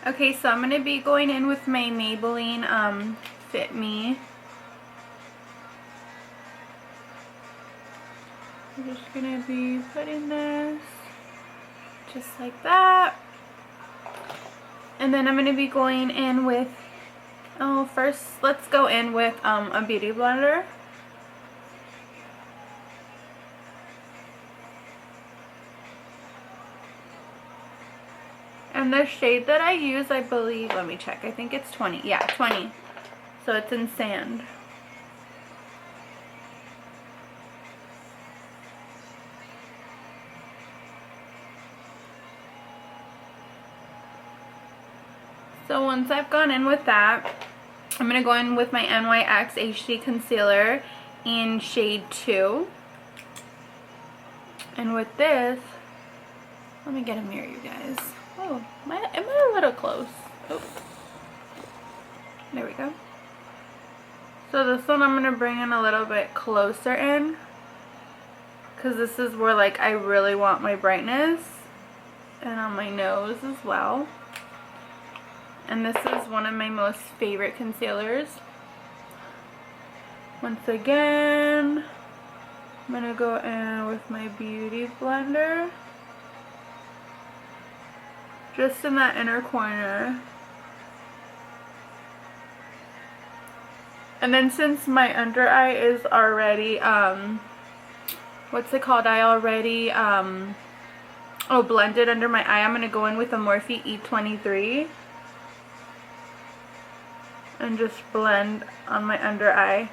Okay, so I'm going to be going in with my Maybelline Fit Me. I'm just going to be putting this just like that. And then I'm going to be going in with, first let's go in with a beauty blender. And the shade that I use, I believe, let me check, I think it's 20. Yeah, 20. So it's in Sand. So once I've gone in with that, I'm going to go in with my NYX HD Concealer in shade 2. And with this, let me get a mirror, you guys. Oh, am I a little close? Oh, there we go. So this one I'm going to bring in a little bit closer in, because this is where like I really want my brightness, and on my nose as well. And this is one of my most favorite concealers. Once again, I'm going to go in with my beauty blender, just in that inner corner. And then since my under eye is already, what's it called? I already, blended under my eye, I'm going to go in with a Morphe E23 and just blend on my under eye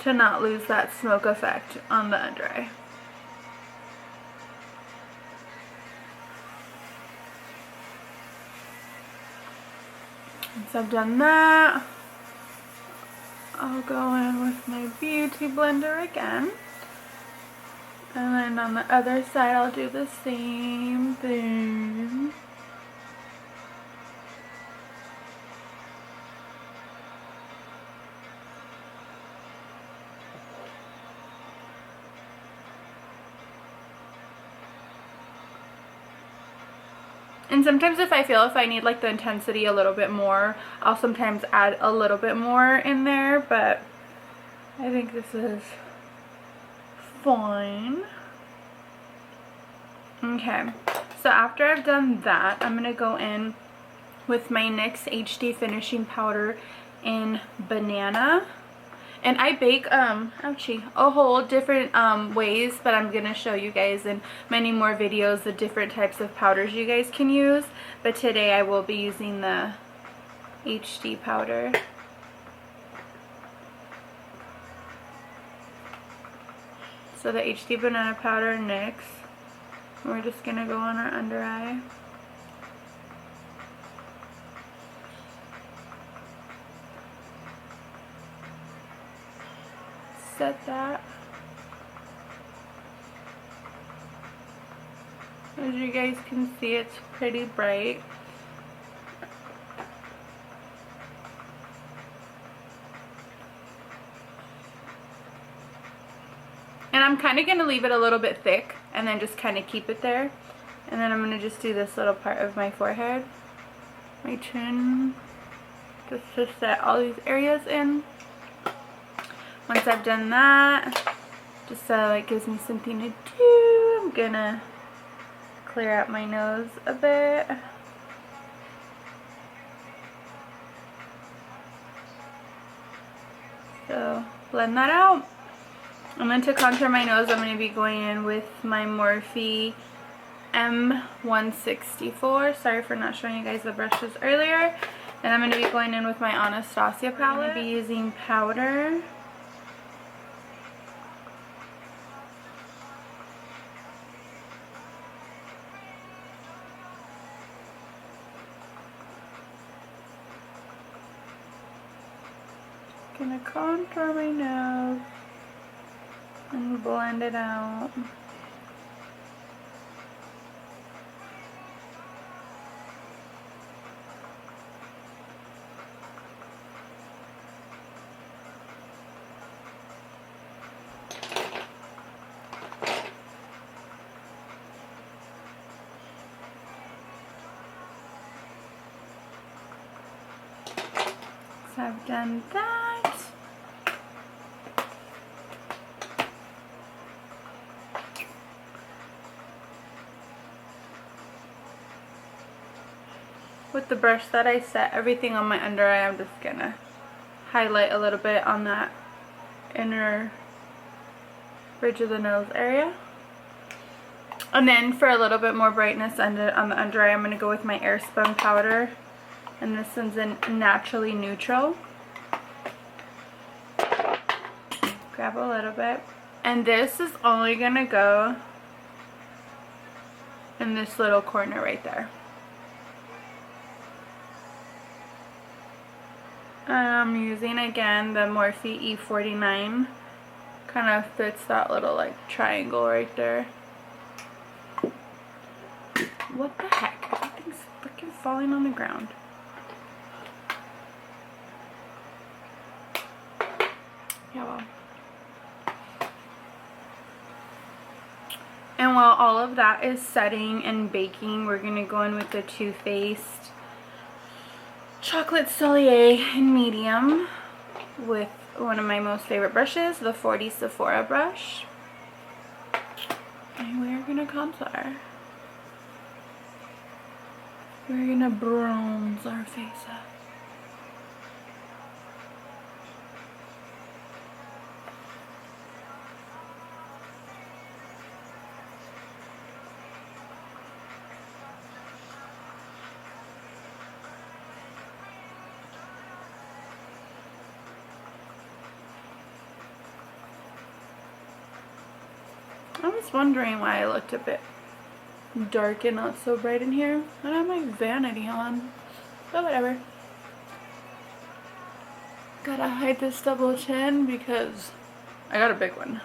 to not lose that smoke effect on the under eye. Once I've done that, I'll go in with my beauty blender again. And then on the other side, I'll do the same thing. And sometimes if I need like the intensity a little bit more, I'll sometimes add a little bit more in there, but I think this is fine. Okay, so after I've done that, I'm going to go in with my NYX HD Finishing Powder in Banana. And I bake, ouchie, a whole different ways, but I'm going to show you guys in many more videos the different types of powders you guys can use. But today I will be using the HD powder. So the HD Banana Powder NYX. We're just going to go on our under eye. Set that. As you guys can see, it's pretty bright. And I'm kind of going to leave it a little bit thick and then just kind of keep it there. And then I'm going to just do this little part of my forehead, my chin, just to set all these areas in. Once I've done that, just so it gives me something to do, I'm going to clear out my nose a bit. So blend that out. And then to contour my nose, I'm going to be going in with my Morphe M164. Sorry for not showing you guys the brushes earlier. And I'm going to be going in with my Anastasia palette. I'm going to be using powder. Gonna contour my nose and blend it out. done that. With the brush that I set everything on my under eye, I'm just gonna highlight a little bit on that inner bridge of the nose area. And then for a little bit more brightness on the under eye, I'm going to go with my Airspun powder. And this one's in Naturally Neutral. Grab a little bit. And this is only going to go in this little corner right there. I'm using again the Morphe E49. Kind of fits that little like triangle right there. What the heck? Everything's freaking falling on the ground. Yeah, well. And while all of that is setting and baking, we're going to go in with the Too Faced Chocolate Soleil in medium with one of my most favorite brushes, the 40 Sephora brush. And we're going to contour. We're going to bronze our face up. I was wondering why I looked a bit dark and not so bright in here. I have my vanity on, but whatever. Gotta hide this double chin because I got a big one.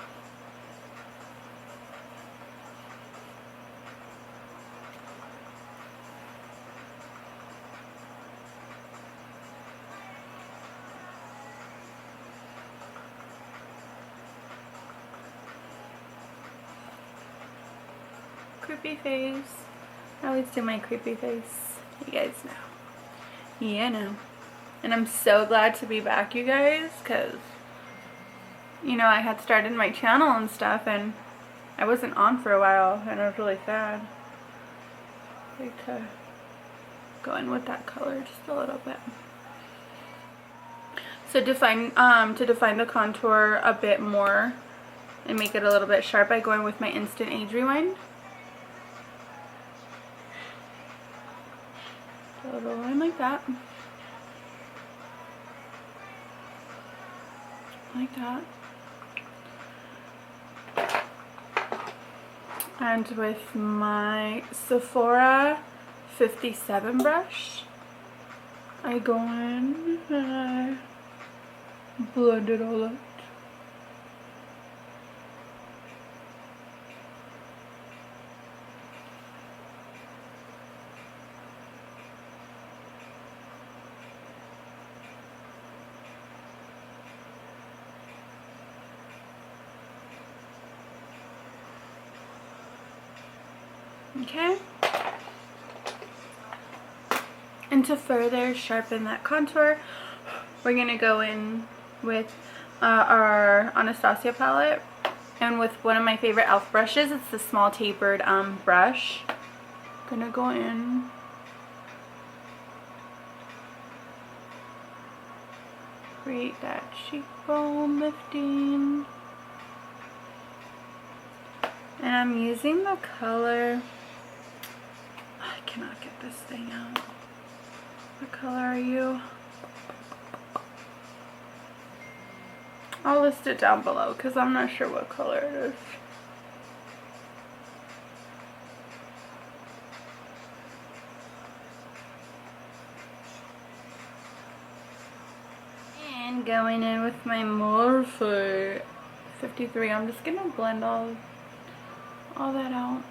Creepy face. I always do my creepy face. You guys know. Yeah, no. And I'm so glad to be back, you guys, because, you know, I had started my channel and stuff, and I wasn't on for a while, and I was really sad. I like to go in with that color just a little bit. So to define the contour a bit more and make it a little bit sharp, I go in with my Instant Age Rewind. A little line like that. Like that. And with my Sephora 57 brush, I go in and I blend it all out. Okay, and to further sharpen that contour, we're going to go in with our Anastasia palette, and with one of my favorite e.l.f. brushes. It's the small tapered brush. I'm going to go in. Create that cheekbone lifting. And I'm using the color, I cannot get this thing out. What color are you? I'll list it down below because I'm not sure what color it is. And going in with my Morphe 53, I'm just going to blend all that out.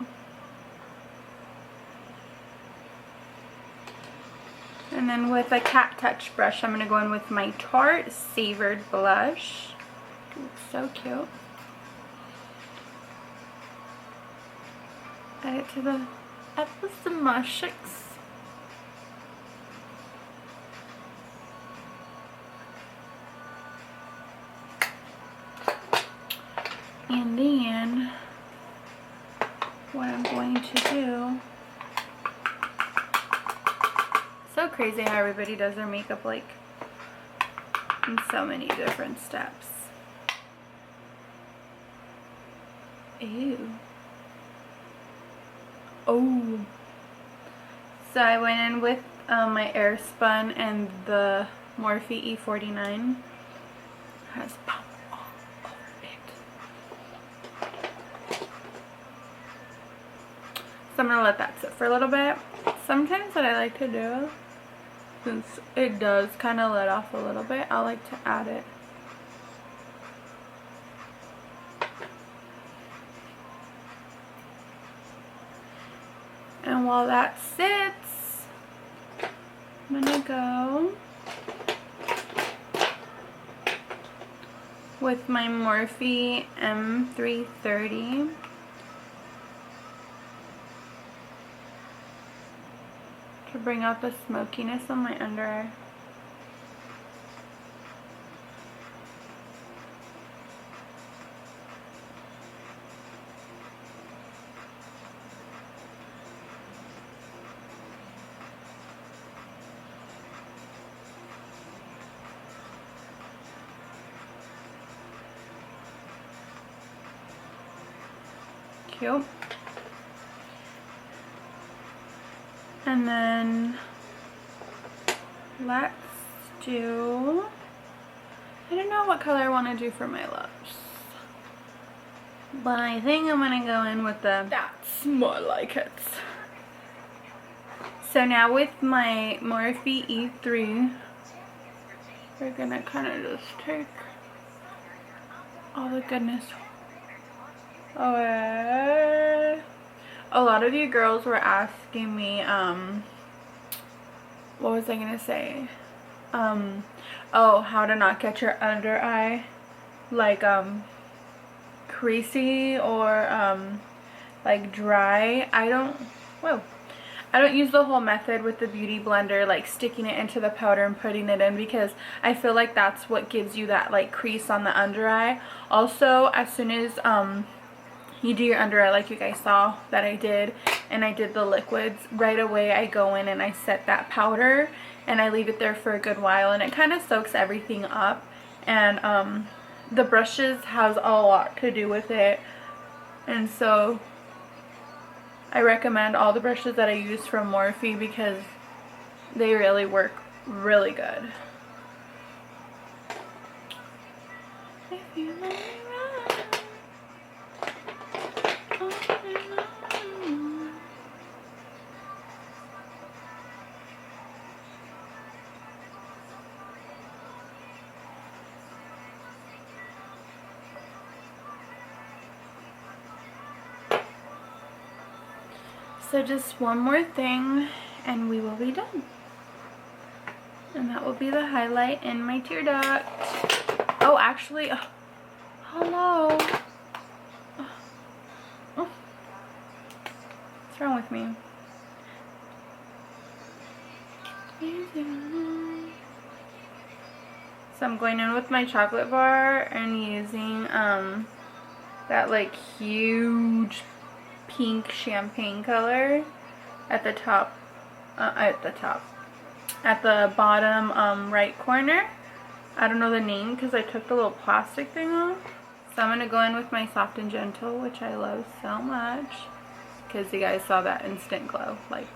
And then with a Cat Touch brush, I'm going to go in with my Tarte Savored Blush. Looks so cute. Add it to the Epistemic. And then what I'm going to do, so crazy how everybody does their makeup like in so many different steps. Ew. Oh. So I went in with my Airspun and the Morphe E49. Has pop all over it. So I'm gonna let that sit for a little bit. Sometimes what I like to do, since it does kind of let off a little bit, I like to add it. And while that sits, I'm gonna go with my Morphe M330. To bring out the smokiness on my under eye. Cute. And then let's do, I don't know what color I want to do for my lips, but I think I'm going to go in with the, that's more like it. So now with my Morphe E3, we're going to kind of just take all the goodness away. A lot of you girls were asking me, what was I gonna say? Oh, how to not get your under eye like creasy or like dry. I don't use the whole method with the beauty blender, like sticking it into the powder and putting it in, because I feel like that's what gives you that like crease on the under eye. Also, as soon as you do your under eye, like you guys saw that I did, and I did the liquids, right away I go in and I set that powder and I leave it there for a good while, and it kind of soaks everything up. And the brushes has a lot to do with it, and so I recommend all the brushes that I use from Morphe because they really work really good. If you let me ride. So just one more thing and we will be done. And that will be the highlight in my tear duct. Oh, actually, hello. What's wrong with me? So I'm going in with my chocolate bar and using that like huge pink champagne color at the top, at the bottom right corner. I don't know the name because I took the little plastic thing off. So I'm going to go in with my Soft and Gentle, which I love so much because you guys saw that instant glow. Like,